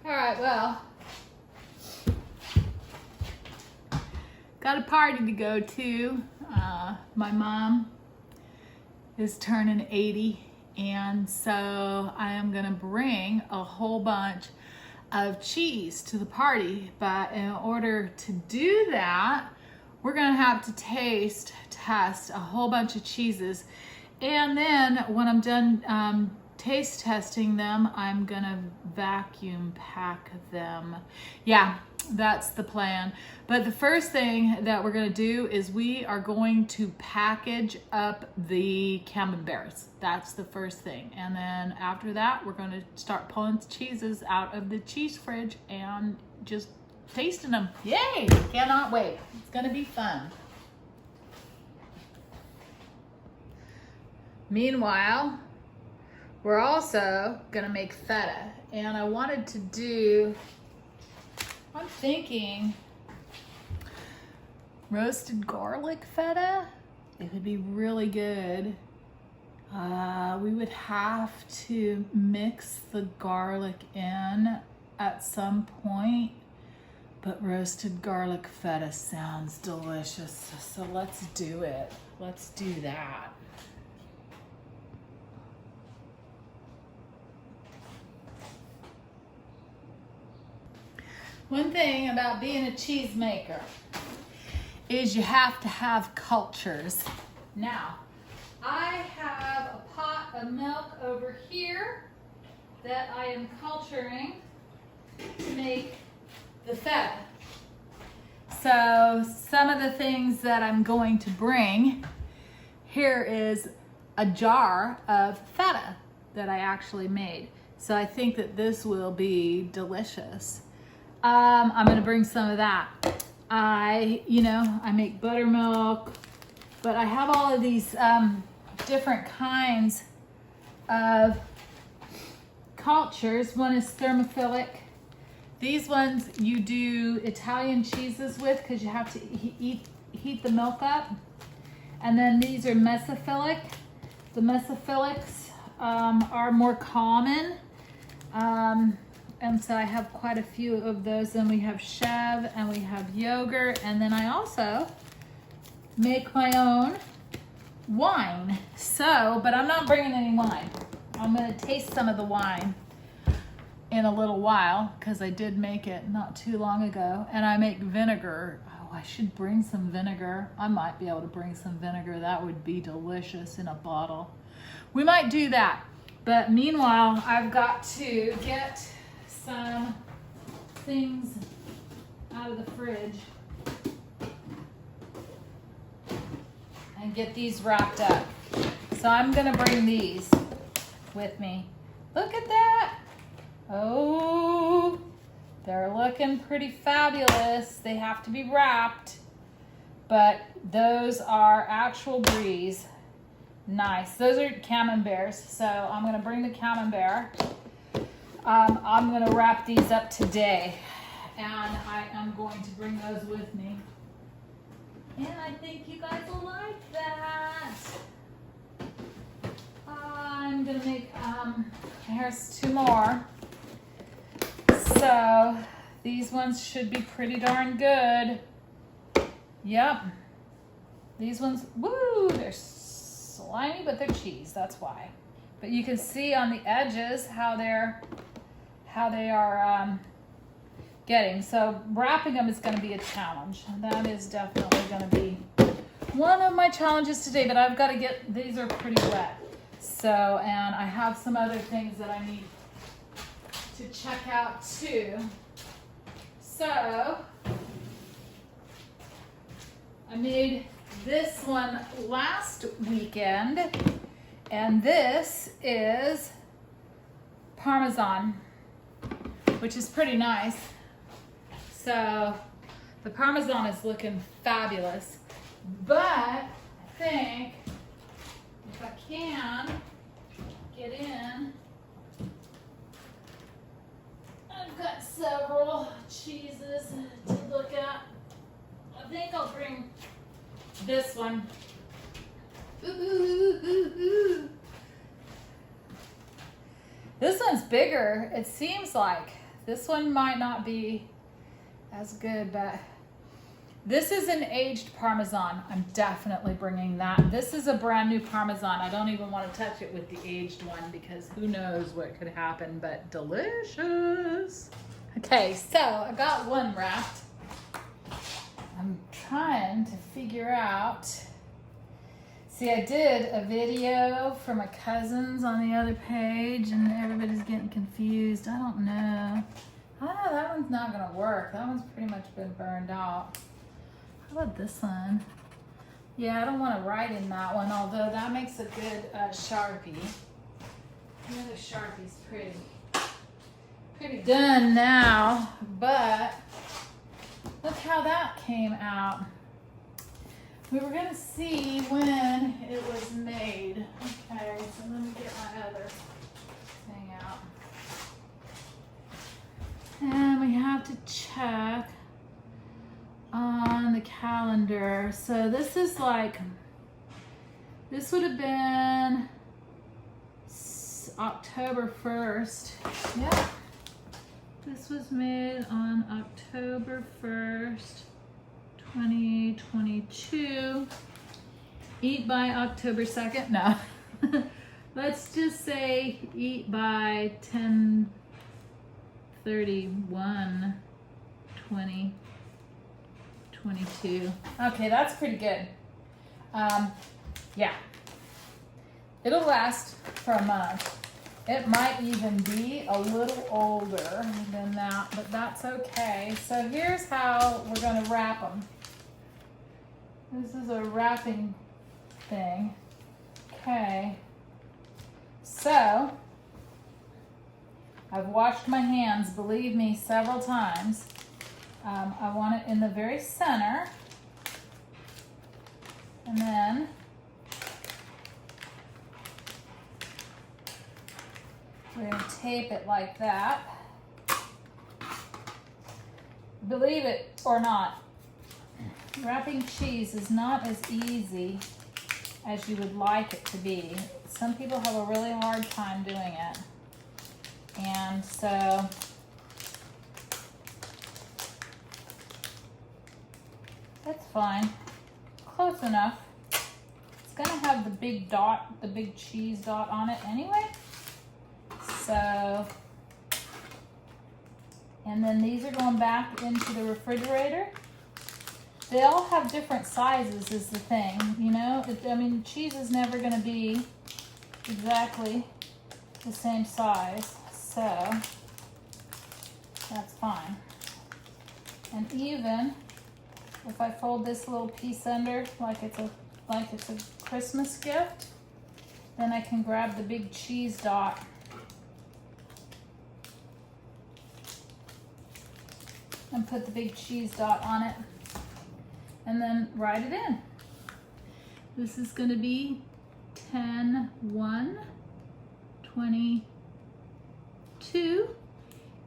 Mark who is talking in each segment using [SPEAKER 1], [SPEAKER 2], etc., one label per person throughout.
[SPEAKER 1] All right, well, got a party to go to. My mom is turning 80, and so I am gonna bring a whole bunch of cheese to the party. But in order to do that, we're gonna have to test a whole bunch of cheeses. And then when I'm done taste testing them, I'm gonna vacuum pack them. Yeah, that's the plan. But the first thing that we're gonna do is we are going to package up the camemberts. That's the first thing. And then after that, we're gonna start pulling cheeses out of the cheese fridge and just tasting them. Yay, cannot wait. It's gonna be fun. Meanwhile, we're also gonna make feta, and I wanted to do, I'm thinking roasted garlic feta. It would be really good. We would have to mix the garlic in at some point, but roasted garlic feta sounds delicious. So let's do it. Let's do that. One thing about being a cheesemaker is you have to have cultures. Now, I have a pot of milk over here that I am culturing to make the feta. So some of the things that I'm going to bring, here is a jar of feta that I actually made. So I think that this will be delicious. I'm gonna bring some of that. I make buttermilk, but I have all of these different kinds of cultures. One is thermophilic. These ones you do Italian cheeses with because you have to heat the milk up. And then these are mesophilic. The mesophilics are more common. And so I have quite a few of those. Then we have Chev and we have yogurt. And then I also make my own wine. So, but I'm not bringing any wine. I'm gonna taste some of the wine in a little while because I did make it not too long ago. And I make vinegar. Oh, I should bring some vinegar. I might be able to bring some vinegar. That would be delicious in a bottle. We might do that. But meanwhile, I've got to get some things out of the fridge and get these wrapped up. So I'm gonna bring these with me. Look at that. Oh, they're looking pretty fabulous. They have to be wrapped, but those are actual bries. Nice. Those are camemberts. So I'm gonna bring the camembert. I'm gonna wrap these up today, and I am going to bring those with me. And I think you guys will like that. I'm gonna make, here's two more. So these ones should be pretty darn good. Yep. These ones, woo, they're slimy, but they're cheese, that's why. But you can see on the edges how they are getting. So wrapping them is going to be a challenge. That is definitely going to be one of my challenges today, but I've got to get, these are pretty wet. So, and I have some other things that I need to check out too. So, I made this one last weekend, and this is Parmesan, which is pretty nice. So the Parmesan is looking fabulous, but I think if I can get in, I've got several cheeses to look at. I think I'll bring this one. This one's bigger, it seems like, This one might not be as good, but this is an aged Parmesan. I'm definitely bringing that. This is a brand new Parmesan. I don't even want to touch it with the aged one because who knows what could happen, but delicious. Okay, so I got one wrapped. I'm trying to figure out. See, I did a video for my cousins on the other page and everybody's getting confused. I don't know. Oh, that one's not gonna work. That one's pretty much been burned out. How about this one? Yeah, I don't want to write in that one, although that makes a good Sharpie. The other Sharpie's pretty done now, but look how that came out. We were gonna see when it was made. Okay, so let me get my other thing out. And we have to check on the calendar. So this is like, this would have been October 1st. Yeah. This was made on October 1st, 2022. Eat by October 2nd. No. Let's just say eat by 10/31/2022. Okay, that's pretty good. Yeah. It'll last for a month. It might even be a little older than that, but that's okay. So here's how we're going to wrap them. This is a wrapping thing. Okay. So, I've washed my hands, believe me, several times. I want it in the very center. And then we're going to tape it like that. Believe it or not, wrapping cheese is not as easy as you would like it to be. Some people have a really hard time doing it. And so that's fine. Close enough. It's gonna have the big dot, the big cheese dot on it anyway. So, and then these are going back into the refrigerator. They all have different sizes is the thing, you know? I mean, cheese is never gonna be exactly the same size, so that's fine. And even if I fold this little piece under like it's a Christmas gift, then I can grab the big cheese dot and put the big cheese dot on it and then write it in. This is going to be 10/1/22.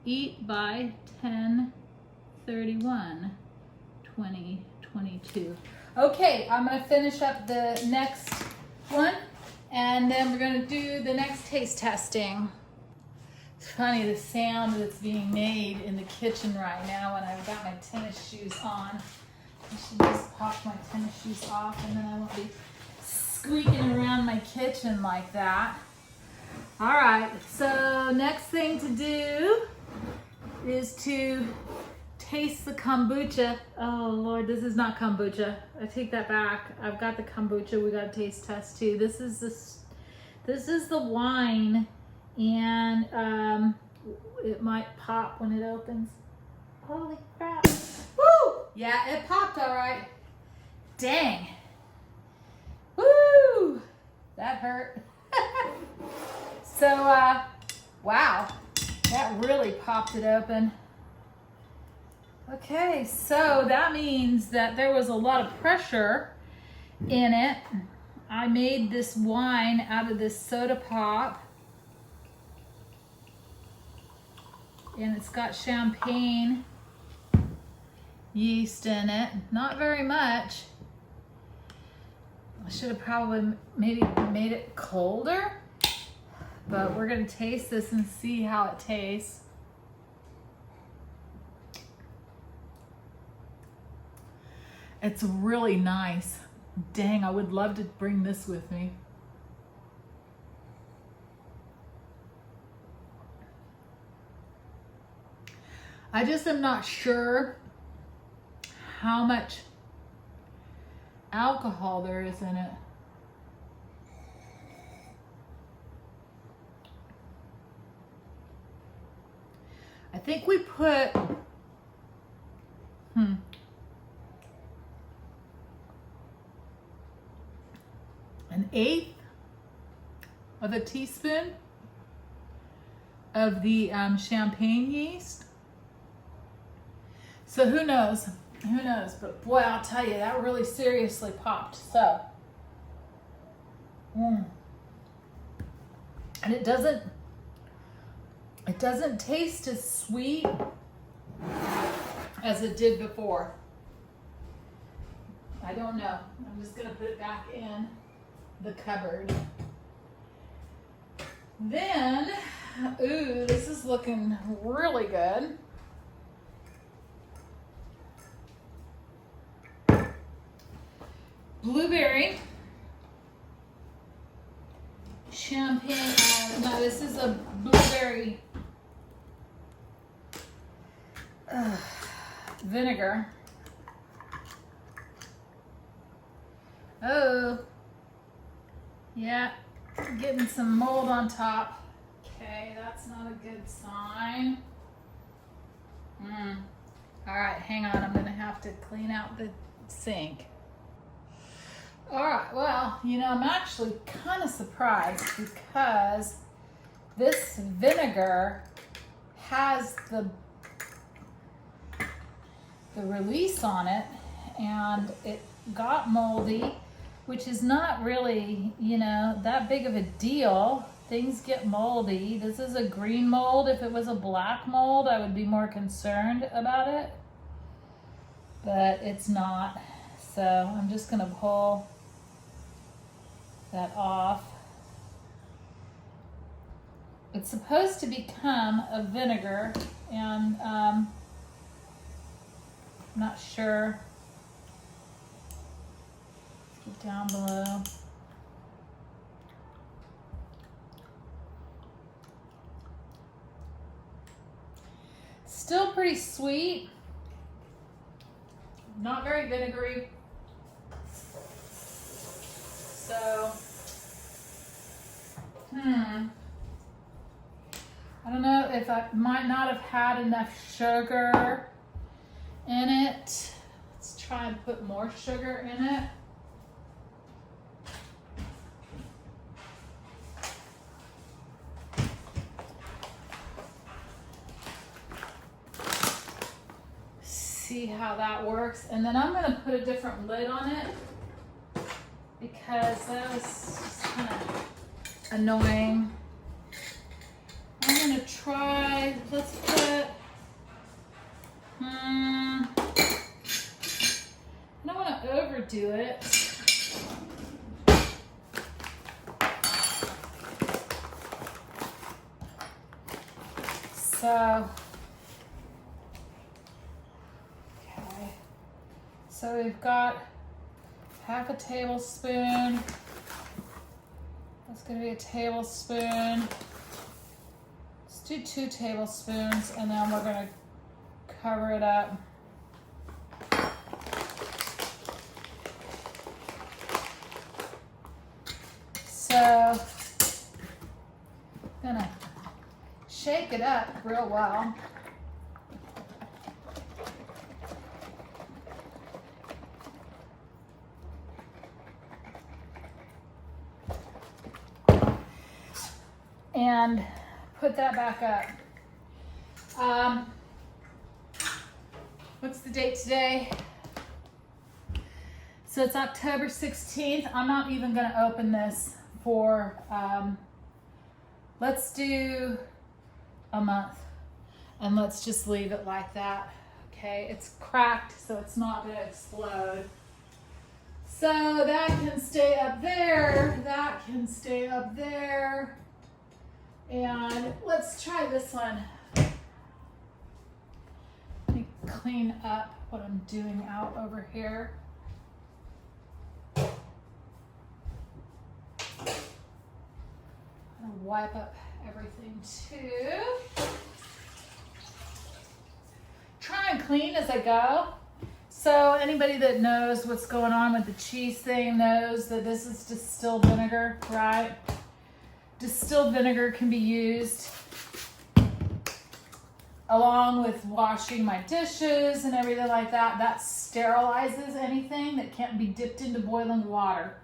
[SPEAKER 1] Eat by 10/31/2022. Okay, I'm going to finish up the next one and then we're going to do the next taste testing. It's funny the sound that's being made in the kitchen right now when I've got my tennis shoes on. I should just pop my tennis shoes off and then I won't be squeaking around my kitchen like that. All right, so next thing to do is to taste the kombucha. Oh Lord, this is not kombucha. I take that back. I've got the kombucha. We got a taste test too. This is the wine, and it might pop when it opens. Holy crap! Woo! Yeah, it popped all right. Dang. Woo! That hurt. So, wow, that really popped it open. Okay, so that means that there was a lot of pressure in it. I made this wine out of this soda pop. And it's got champagne yeast in it. Not very much. I should have probably maybe made it colder. But we're going to taste this and see how it tastes. It's really nice. Dang, I would love to bring this with me. I just am not sure how much alcohol there is in it. I think we put, an eighth of a teaspoon of the champagne yeast. So who knows? Who knows? But boy, I'll tell you, that really seriously popped. So, and it doesn't taste as sweet as it did before. I don't know. I'm just gonna put it back in the cupboard. Then, ooh, this is looking really good. Blueberry champagne. No, this is a blueberry vinegar. Oh, yeah, getting some mold on top. Okay, that's not a good sign. All right, hang on. I'm gonna have to clean out the sink. All right, well, you know, I'm actually kind of surprised because this vinegar has the release on it, and it got moldy, which is not really, you know, that big of a deal. Things get moldy. This is a green mold. If it was a black mold, I would be more concerned about it, but it's not. So I'm just gonna pull that off. It's supposed to become a vinegar, and I'm not sure. Get down below. Still pretty sweet, not very vinegary. So, I don't know if I might not have had enough sugar in it. Let's try and put more sugar in it. See how that works. And then I'm gonna put a different lid on it, because that was just kind of annoying. I'm gonna try, let's put, I don't want to overdo it. So, okay. So we've got half a tablespoon. That's gonna be a tablespoon. Let's do 2 tablespoons, and then we're gonna cover it up. So, gonna shake it up real well. And put that back up. What's the date today? So it's October 16th. I'm not even gonna open this for, let's do a month, and let's just leave it like that. Okay, it's cracked, so it's not gonna explode. So that can stay up there, that can stay up there. And let's try this one. Let me clean up what I'm doing out over here. wipe up everything too. Try and clean as I go. So anybody that knows what's going on with the cheese thing knows that this is distilled vinegar, right? Distilled vinegar can be used along with washing my dishes and everything like that. That sterilizes anything that can't be dipped into boiling water.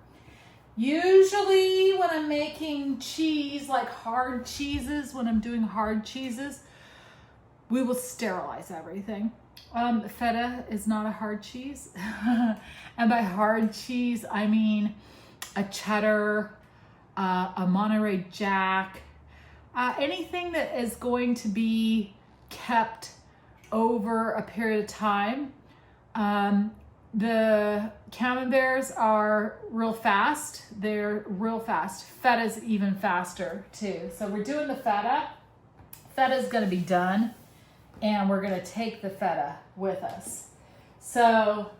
[SPEAKER 1] Usually when I'm making cheese, like hard cheeses, when I'm doing hard cheeses, we will sterilize everything. Feta is not a hard cheese. And by hard cheese, I mean a cheddar, a Monterey Jack, anything that is going to be kept over a period of time. The camemberts are real fast. They're real fast. Feta's even faster too. So we're doing the feta. Feta's gonna be done, and we're gonna take the feta with us. So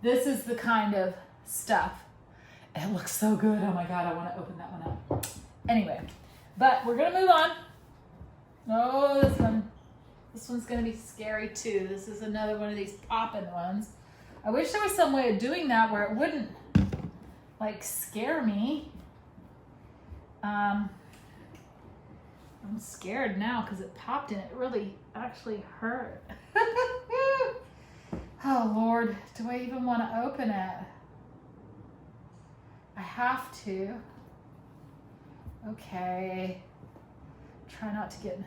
[SPEAKER 1] this is the kind of stuff. It looks so good. Oh my God, I wanna open that one up. Anyway, but we're gonna move on. Oh, this one's gonna be scary too. This is another one of these popping ones. I wish there was some way of doing that where it wouldn't like scare me. I'm scared now because it popped and it really actually hurt. Oh Lord, do I even want to open it? I have to. Okay. Try not to get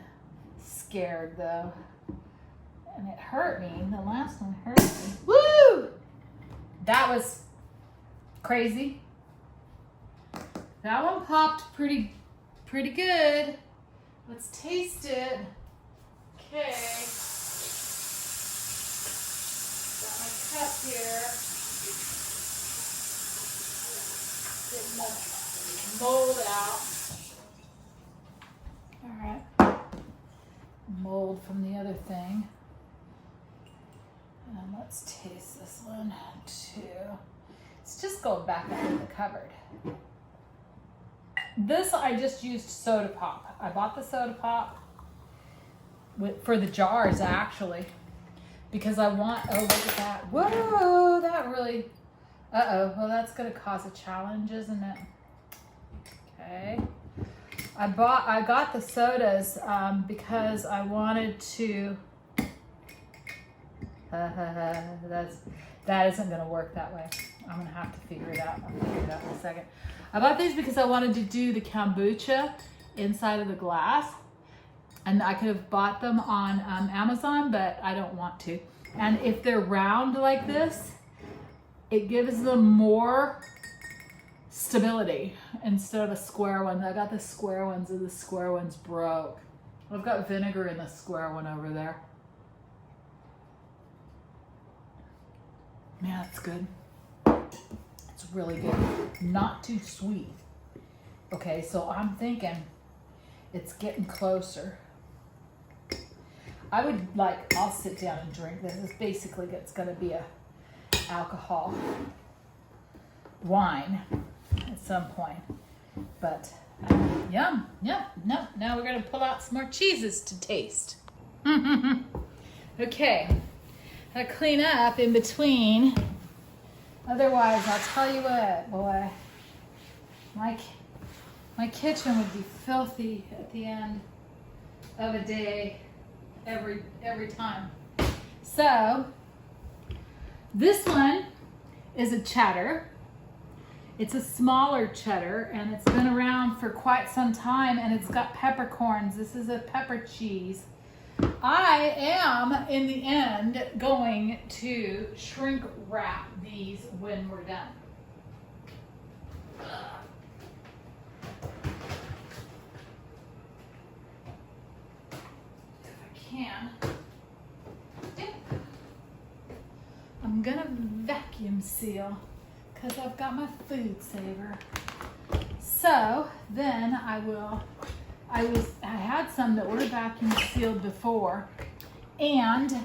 [SPEAKER 1] scared though. And it hurt me. The last one hurt me. Woo! That was crazy. That one popped pretty good. Let's taste it. Okay. Got my cup here. Getting the mold out. All right. Mold from the other thing. And let's taste this one too. It's just going back into the cupboard. This I just used soda pop. I bought the soda pop for the jars actually, because I want, oh look at that. Whoa, that really, well that's gonna cause a challenge, isn't it? Okay. I got the sodas because I wanted to, that isn't gonna work that way. I'm gonna have to figure it out. I'll figure it out in a second. I bought these because I wanted to do the kombucha inside of the glass. And I could have bought them on Amazon, but I don't want to. And if they're round like this, it gives them more stability instead of a square one. I got the square ones and the square ones broke. I've got vinegar in the square one over there. Man, that's good. It's really good. Not too sweet. Okay, so I'm thinking it's getting closer. I would I'll sit down and drink this. It's basically, it's gonna be a alcohol wine at some point. But yum, no. Now we're gonna pull out some more cheeses to taste. Okay, gotta clean up in between. Otherwise, I'll tell you what, boy, my kitchen would be filthy at the end of a day, every time. So, this one is a cheddar. It's a smaller cheddar, and it's been around for quite some time, and it's got peppercorns. This is a pepper cheese. I am, in the end, going to shrink wrap these when we're done. If I can. Yep. I'm gonna vacuum seal because I've got my food saver. So then I had some that were vacuum sealed before, and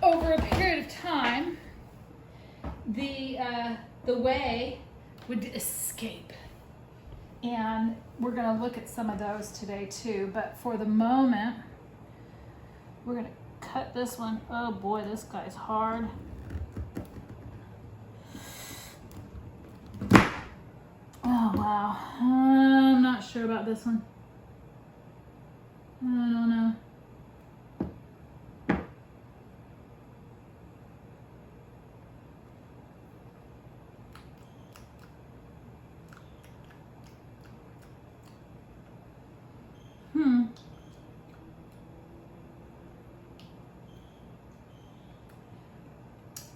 [SPEAKER 1] over a period of time, the whey would escape. And we're gonna look at some of those today too, but for the moment, we're gonna cut this one. Oh boy, this guy's hard. Oh wow, I'm not sure about this one. I don't know.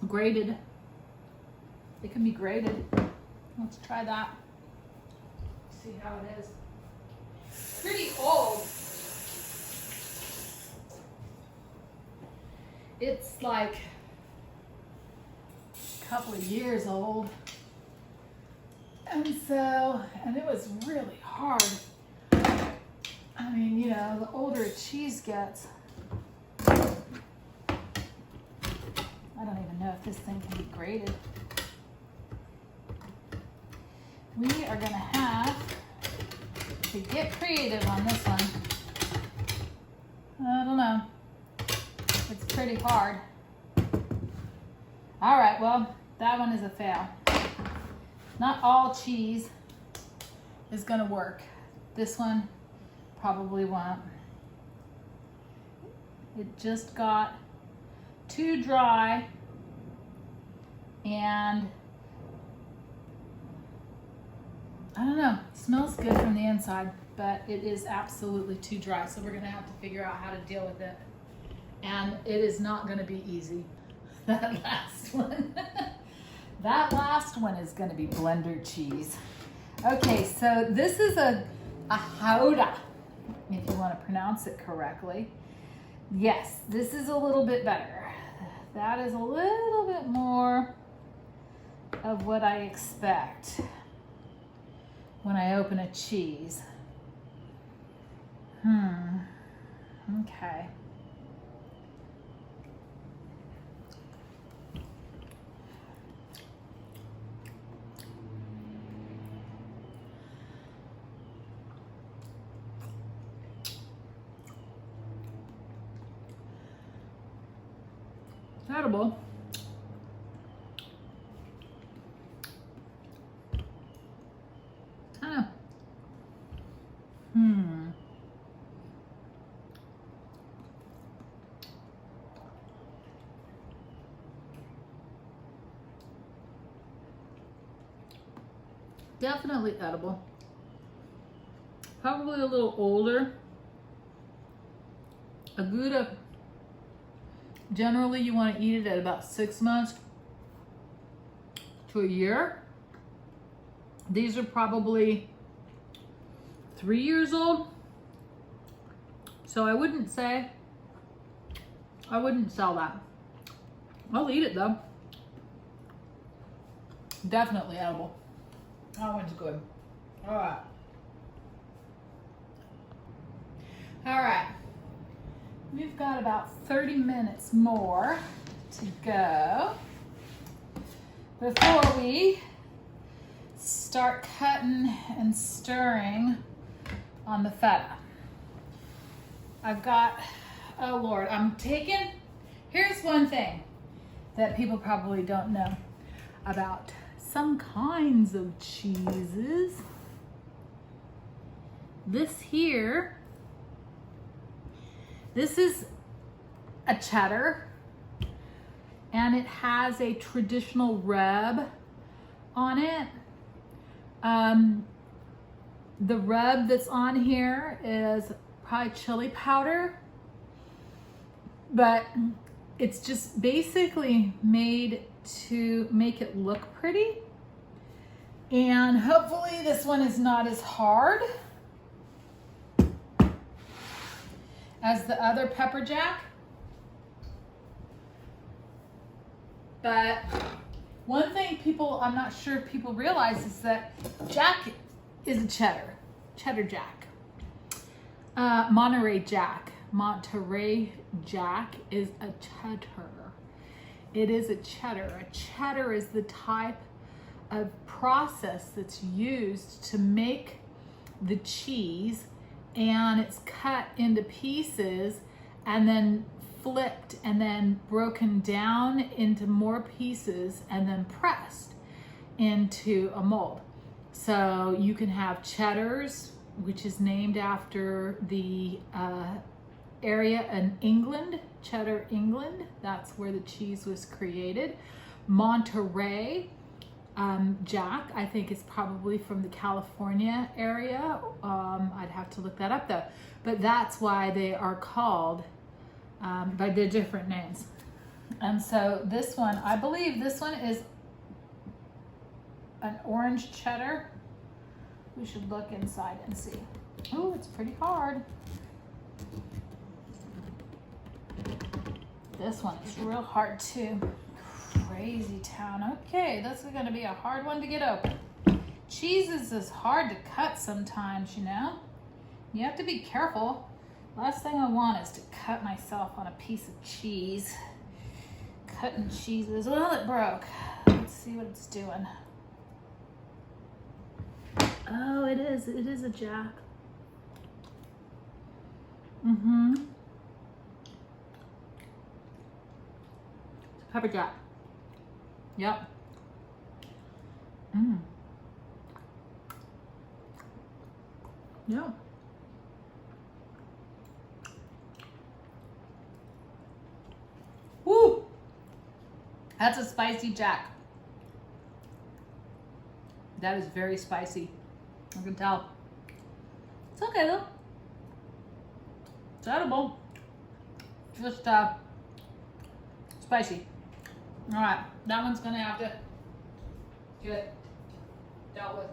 [SPEAKER 1] Grated. It can be grated. Let's try that. See how it is. Pretty old. It's like a couple of years old. And it was really hard. I mean, you know, the older a cheese gets, I don't even know if this thing can be grated. We are gonna have to get creative on this one. I don't know. It's pretty hard. All right, well, that one is a fail. Not all cheese is gonna work. This one probably won't. It just got too dry and I don't know, it smells good from the inside, but it is absolutely too dry. So we're gonna have to figure out how to deal with it. And it is not gonna be easy. That last one. That last one is gonna be blender cheese. Okay, so this is a Gouda, if you wanna pronounce it correctly. Yes, this is a little bit better. That is a little bit more of what I expect when I open a cheese. Okay. Edible. Definitely edible. Probably a little older. A Gouda, generally you want to eat it at about 6 months to a year. These are probably 3 years old. So I wouldn't sell that. I'll eat it though. Definitely edible. That one's good. All right. All right. We've got about 30 minutes more to go before we start cutting and stirring on the feta. I've got, oh Lord, here's one thing that people probably don't know about some kinds of cheeses. This here, this is a cheddar, and it has a traditional rub on it. The rub that's on here is probably chili powder, but it's just basically made to make it look pretty. And hopefully this one is not as hard as the other pepper jack. But one thing I'm not sure if people realize is that Jack is a cheddar jack. Monterey Jack is a cheddar. It is a cheddar. A cheddar is the type of process that's used to make the cheese, and it's cut into pieces and then flipped and then broken down into more pieces and then pressed into a mold. So you can have Cheddar's, which is named after the area in England, Cheddar, England. That's where the cheese was created. Monterey Jack, I think is probably from the California area. I'd have to look that up though. But that's why they are called by their different names. And so this one, I believe this one is an orange cheddar. We should look inside and see. Oh, it's pretty hard. This one is real hard too. Crazy town. Okay, this is gonna be a hard one to get open. Cheese is hard to cut sometimes, you know? You have to be careful. Last thing I want is to cut myself on a piece of cheese. Cutting cheeses. Well, it broke. Let's see what it's doing. Oh, it is. It is a Jack. Mm-hmm. It's a pepper Jack. Yep. Mm. Yeah. Woo! That's a spicy Jack. That is very spicy. I can tell. It's okay though. It's edible. Just spicy. All right, that one's gonna have to get dealt with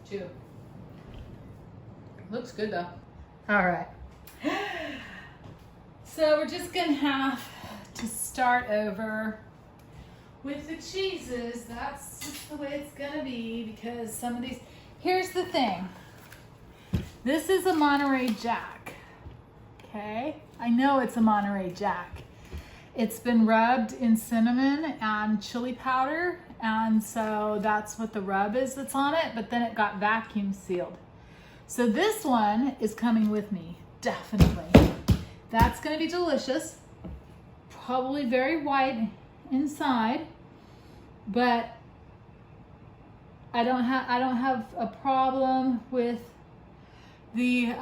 [SPEAKER 1] too. Looks good though. All right. So we're just gonna have to start over with the cheeses. That's just the way it's gonna be because some of these, here's the thing. This is a Monterey Jack, okay? I know it's a Monterey Jack. It's been rubbed in cinnamon and chili powder, and so that's what the rub is that's on it, but then it got vacuum sealed. So this one is coming with me, definitely. That's gonna be delicious. Probably very white inside, but I don't have a problem with the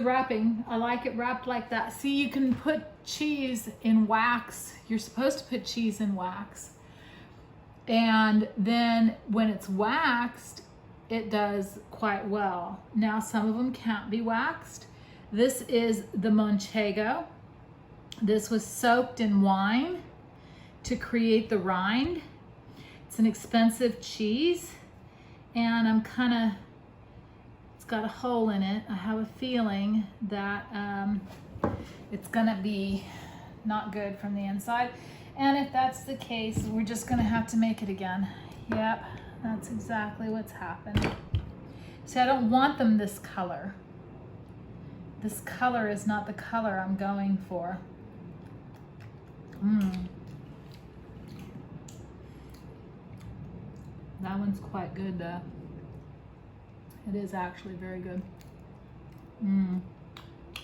[SPEAKER 1] wrapping. I like it wrapped like that. See, you can put cheese in wax. You're supposed to put cheese in wax. And then when it's waxed, it does quite well. Now, some of them can't be waxed. This is the Manchego. This was soaked in wine to create the rind. It's an expensive cheese, and it's got a hole in it. I have a feeling that it's gonna be not good from the inside. And if that's the case, we're just gonna have to make it again. Yep, that's exactly what's happened. See, I don't want them this color. This color is not the color I'm going for. That one's quite good though. It is actually very good.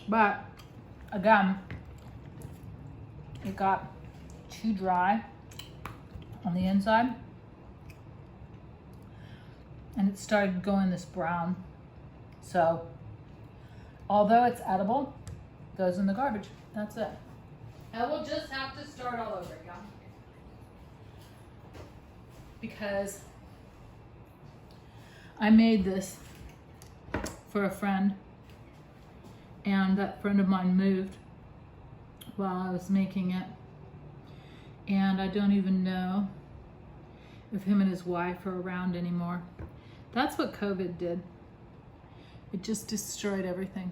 [SPEAKER 1] But again, it got too dry on the inside, and it started going this brown. So although it's edible, it goes in the garbage. That's it. And we'll just have to start all over again, because I made this for a friend, and that friend of mine moved while I was making it, and I don't even know if him and his wife are around anymore. That's what COVID did. It just destroyed everything,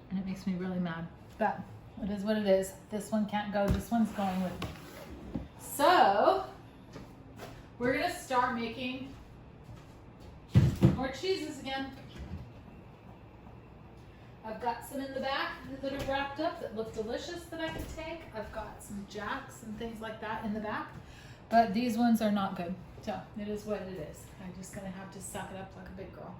[SPEAKER 1] and it makes me really mad. But it is what it is. This one can't go. This one's going with me. So we're gonna start making more cheeses again. I've got some in the back that are wrapped up that look delicious that I can take. I've got some Jacks and things like that in the back. But these ones are not good. So it is what it is. I'm just gonna have to suck it up like a big girl.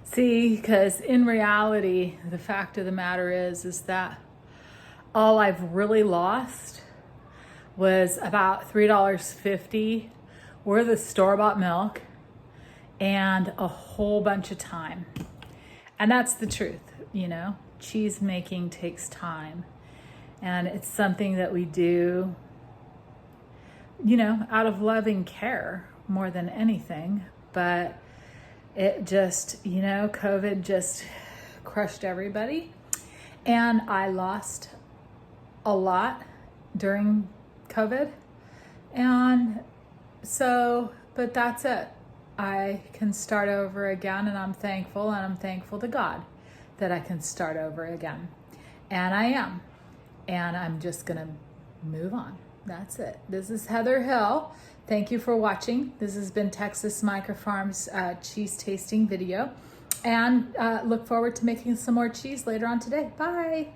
[SPEAKER 1] See, because in reality, the fact of the matter is that all I've really lost was about $3.50 worth of store-bought milk and a whole bunch of time. And that's the truth, you know. Cheese making takes time. And it's something that we do, you know, out of love and care more than anything. But it just, you know, COVID just crushed everybody. And I lost a lot during COVID. And so, but that's it. I can start over again, and I'm thankful to God that I can start over again. And I am. And I'm just going to move on. That's it. This is Heather Hill. Thank you for watching. This has been Texas Microfarms cheese tasting video. And look forward to making some more cheese later on today. Bye.